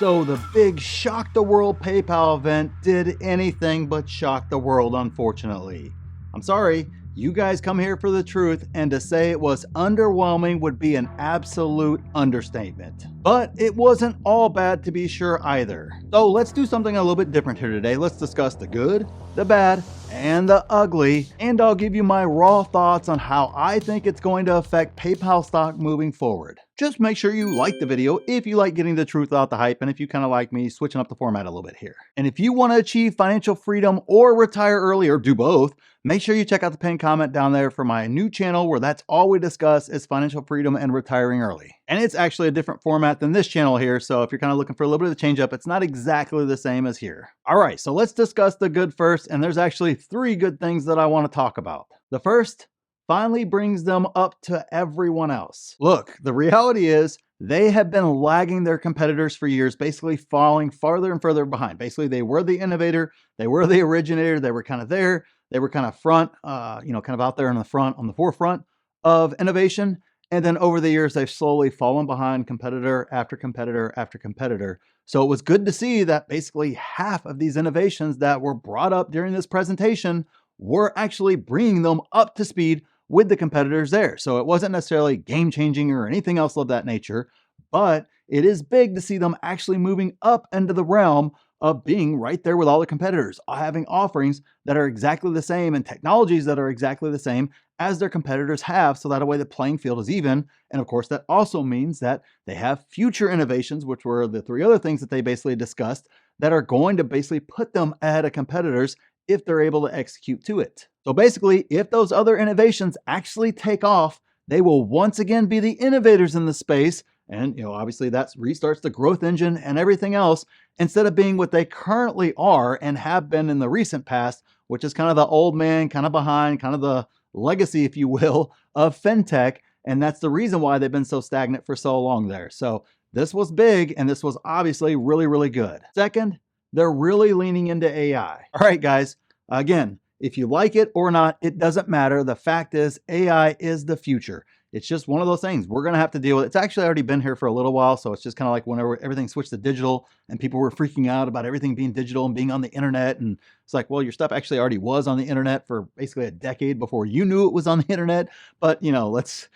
So the big shock the world PayPal event did anything but shock the world, unfortunately. I'm sorry, you guys come here for the truth, and to say it was underwhelming would be an absolute understatement. But it wasn't all bad to be sure either. So let's do something a little bit different here today. Let's discuss the good, the bad, and the ugly, and I'll give you my raw thoughts on how I think it's going to affect PayPal stock moving forward. Just make sure you like the video if you like getting the truth without the hype, and if you kind of like me switching up the format a little bit here. And if you want to achieve financial freedom or retire early or do both, make sure you check out the pinned comment down there for my new channel where that's all we discuss is financial freedom and retiring early. And it's actually a different format than this channel here, so if you're kind of looking for a little bit of a change up, it's not exactly the same as here. All right, so let's discuss the good first, and there's actually 3 good things that I want to talk about. The first finally brings them up to everyone else. Look, the reality is they have been lagging their competitors for years, basically falling farther and further behind. Basically, they were the innovator, they were the originator, they were kind of there, they were kind of front, kind of out there in the front, on the forefront of innovation. And then over the years, they've slowly fallen behind competitor after competitor after competitor. So it was good to see that basically half of these innovations that were brought up during this presentation were actually bringing them up to speed with the competitors there. So it wasn't necessarily game-changing or anything else of that nature, but it is big to see them actually moving up into the realm of being right there with all the competitors, having offerings that are exactly the same and technologies that are exactly the same as their competitors have, so that way the playing field is even. And of course, that also means that they have future innovations, which were the 3 other things that they basically discussed, that are going to basically put them ahead of competitors if they're able to execute to it. So basically, if those other innovations actually take off, they will once again be the innovators in the space. And obviously that restarts the growth engine and everything else, instead of being what they currently are and have been in the recent past, which is kind of the old man, kind of behind, kind of the legacy, if you will, of fintech. And that's the reason why they've been so stagnant for so long there. So this was big, and this was obviously really, really good. Second, they're really leaning into AI. All right, guys, again, if you like it or not, it doesn't matter. The fact is AI is the future. It's just one of those things we're going to have to deal with. It's actually already been here for a little while. So it's just kind of like whenever everything switched to digital and people were freaking out about everything being digital and being on the internet. And it's like, well, your stuff actually already was on the internet for basically a decade before you knew it was on the internet. But, let's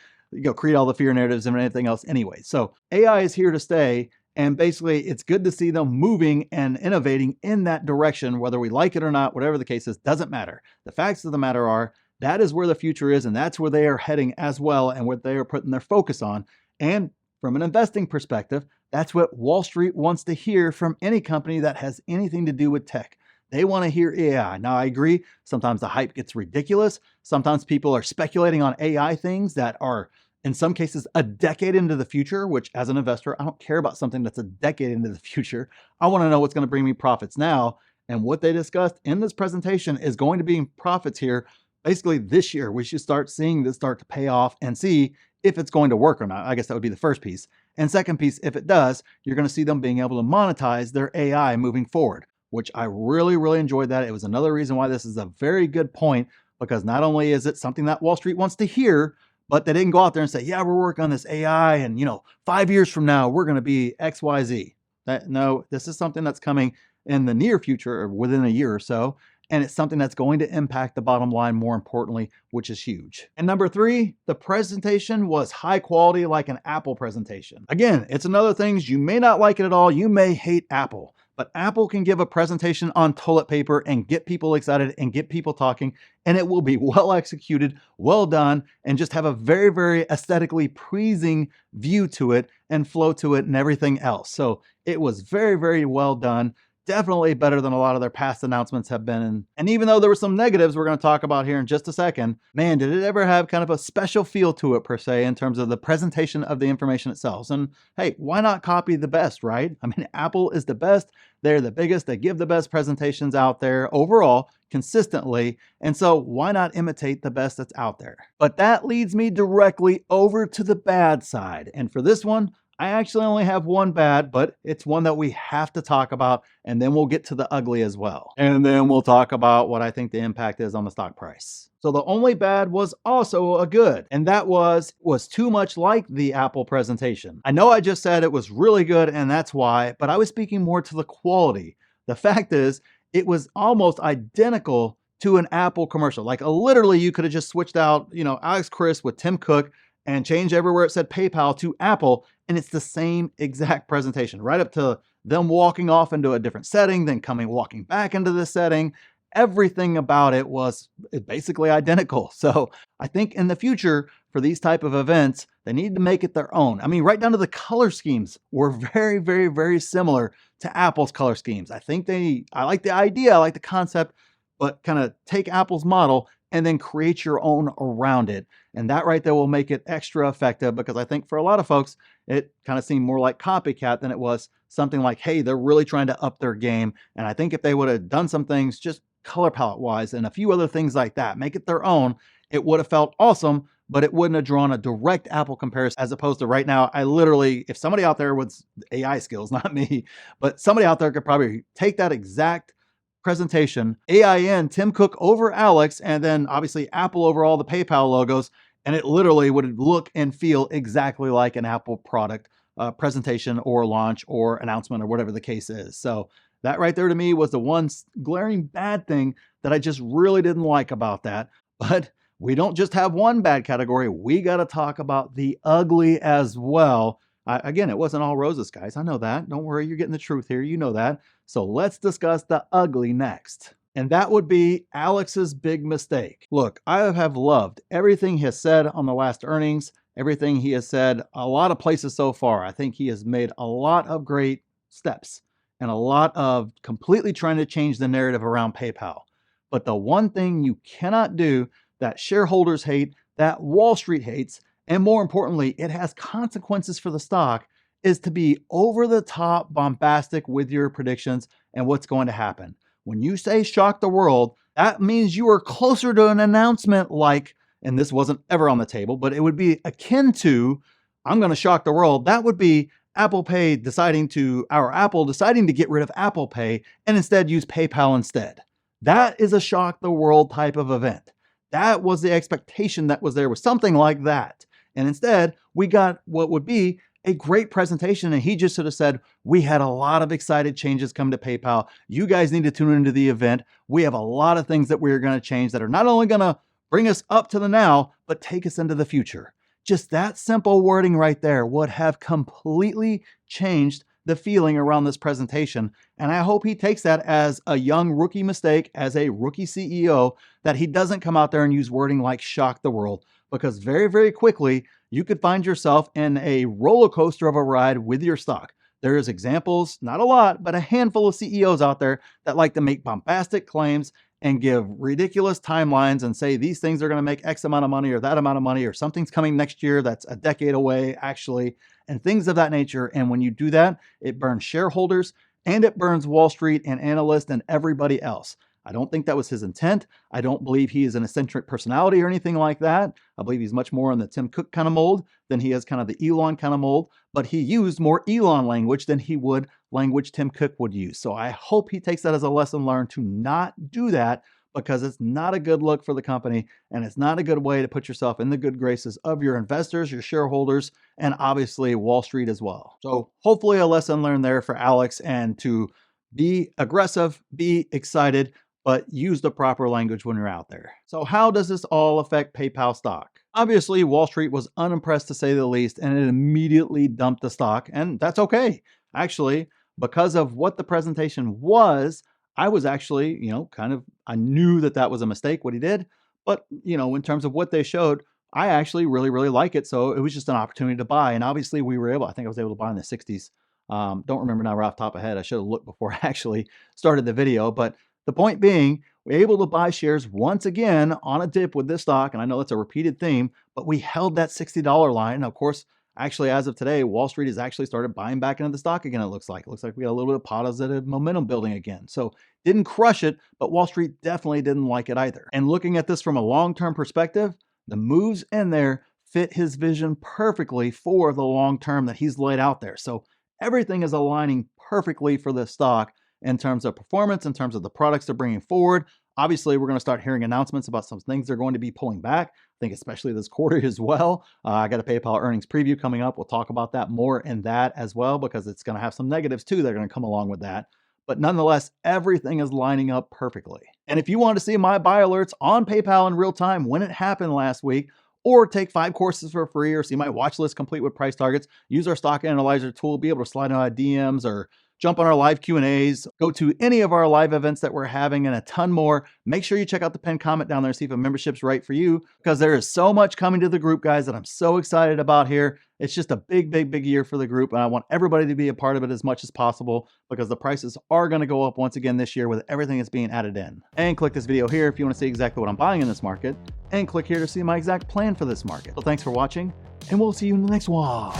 create all the fear narratives and everything else anyway. So AI is here to stay. And basically, it's good to see them moving and innovating in that direction, whether we like it or not, whatever the case is, doesn't matter. The facts of the matter are, that is where the future is, and that's where they are heading as well, and what they are putting their focus on. And from an investing perspective, that's what Wall Street wants to hear from any company that has anything to do with tech. They want to hear AI. Now, I agree, sometimes the hype gets ridiculous. Sometimes people are speculating on AI things that are, in some cases, a decade into the future, which as an investor, I don't care about something that's a decade into the future. I want to know what's going to bring me profits now. And what they discussed in this presentation is going to be profits here. Basically, this year, we should start seeing this start to pay off and see if it's going to work or not. I guess that would be the first piece. And second piece, if it does, you're going to see them being able to monetize their AI moving forward, which I really, really enjoyed that. It was another reason why this is a very good point, because not only is it something that Wall Street wants to hear, but they didn't go out there and say, yeah, we're working on this AI and, 5 years from now, we're going to be X, Y, Z. No, this is something that's coming in the near future or within a year or so. And it's something that's going to impact the bottom line more importantly, which is huge. And number 3, the presentation was high quality like an Apple presentation. Again, it's another thing. You may not like it at all. You may hate Apple. But Apple can give a presentation on toilet paper and get people excited and get people talking, and it will be well executed, well done, and just have a very, very aesthetically pleasing view to it and flow to it and everything else. So it was very, very well done. Definitely better than a lot of their past announcements have been. And even though there were some negatives we're going to talk about here in just a second, man, did it ever have kind of a special feel to it per se in terms of the presentation of the information itself. And hey, why not copy the best, right? I mean, Apple is the best. They're the biggest. They give the best presentations out there overall, consistently. And so why not imitate the best that's out there? But that leads me directly over to the bad side. And for this one, I actually only have one bad, but it's one that we have to talk about, and then we'll get to the ugly as well. And then we'll talk about what I think the impact is on the stock price. So the only bad was also a good, and that was too much like the Apple presentation. I know I just said it was really good and that's why, but I was speaking more to the quality. The fact is, it was almost identical to an Apple commercial. Like literally you could have just switched out, Alex Chriss with Tim Cook and changed everywhere it said PayPal to Apple, and it's the same exact presentation, right up to them walking off into a different setting, then walking back into this setting. Everything about it was basically identical. So I think in the future for these type of events, they need to make it their own. I mean, right down to the color schemes were very, very, very similar to Apple's color schemes. I like the idea, I like the concept, but kind of take Apple's model and then create your own around it. And that right there will make it extra effective, because I think for a lot of folks, it kind of seemed more like copycat than it was something like, hey, they're really trying to up their game. And I think if they would have done some things just color palette wise and a few other things like that, make it their own, it would have felt awesome, but it wouldn't have drawn a direct Apple comparison, as opposed to right now, I literally, if somebody out there with AI skills, not me, but somebody out there could probably take that exact presentation, AIN, Tim Cook over Alex, and then obviously Apple over all the PayPal logos, and it literally would look and feel exactly like an Apple product presentation or launch or announcement or whatever the case is. So that right there to me was the one glaring bad thing that I just really didn't like about that. But we don't just have one bad category. We got to talk about the ugly as well. Again, it wasn't all roses, guys. I know that. Don't worry, you're getting the truth here. You know that. So let's discuss the ugly next. And that would be Alex's big mistake. Look, I have loved everything he has said on the last earnings, everything he has said a lot of places so far. I think he has made a lot of great steps and a lot of completely trying to change the narrative around PayPal. But the one thing you cannot do that shareholders hate, that Wall Street hates, and more importantly, it has consequences for the stock, is to be over the top bombastic with your predictions and what's going to happen. When you say shock the world, that means you are closer to an announcement like, and this wasn't ever on the table, but it would be akin to, I'm going to shock the world. That would be Apple deciding to get rid of Apple Pay and instead use PayPal instead. That is a shock the world type of event. That was the expectation that was there, was something like that. And instead, we got what would be a great presentation. And he just sort of said, we had a lot of excited changes come to PayPal. You guys need to tune into the event. We have a lot of things that we're going to change that are not only going to bring us up to the now, but take us into the future. Just that simple wording right there would have completely changed the feeling around this presentation. And I hope he takes that as a young rookie mistake, as a rookie CEO, that he doesn't come out there and use wording like shock the world, because very, very quickly, you could find yourself in a roller coaster of a ride with your stock. There's examples, not a lot, but a handful of CEOs out there that like to make bombastic claims and give ridiculous timelines and say these things are going to make X amount of money or that amount of money, or something's coming next year that's a decade away, actually, and things of that nature. And when you do that, it burns shareholders and it burns Wall Street and analysts and everybody else. I don't think that was his intent. I don't believe he is an eccentric personality or anything like that. I believe he's much more in the Tim Cook kind of mold than he is kind of the Elon kind of mold, but he used more Elon language than he would language Tim Cook would use. So I hope he takes that as a lesson learned to not do that, because it's not a good look for the company and it's not a good way to put yourself in the good graces of your investors, your shareholders, and obviously Wall Street as well. So hopefully a lesson learned there for Alex, and to be aggressive, be excited, but use the proper language when you're out there. So how does this all affect PayPal stock? Obviously, Wall Street was unimpressed to say the least, and it immediately dumped the stock, and that's okay. Actually, because of what the presentation was, I was actually, I knew that that was a mistake, what he did, but, in terms of what they showed, I actually really, really like it. So it was just an opportunity to buy. And obviously I think I was able to buy in the 60s. Don't remember now right off the top of my head. I should have looked before I actually started the video, but the point being, we're able to buy shares once again on a dip with this stock. And I know that's a repeated theme, but we held that $60 line. And of course, actually, as of today, Wall Street has actually started buying back into the stock again, it looks like. It looks like we got a little bit of positive momentum building again. So didn't crush it, but Wall Street definitely didn't like it either. And looking at this from a long-term perspective, the moves in there fit his vision perfectly for the long term that he's laid out there. So everything is aligning perfectly for this stock in terms of performance, in terms of the products they're bringing forward. Obviously, we're going to start hearing announcements about some things they're going to be pulling back. I think especially this quarter as well. I got a PayPal earnings preview coming up. We'll talk about that more in that as well, because it's going to have some negatives too that are going to come along with that. But nonetheless, everything is lining up perfectly. And if you want to see my buy alerts on PayPal in real time when it happened last week, or take 5 courses for free, or see my watch list complete with price targets, use our stock analyzer tool, be able to slide on DMs or jump on our live Q&As, go to any of our live events that we're having and a ton more. Make sure you check out the pinned comment down there, see if a membership's right for you, because there is so much coming to the group, guys, that I'm so excited about here. It's just a big, big, big year for the group, and I want everybody to be a part of it as much as possible, because the prices are going to go up once again this year with everything that's being added in. And click this video here if you want to see exactly what I'm buying in this market, and click here to see my exact plan for this market. So thanks for watching, and we'll see you in the next one.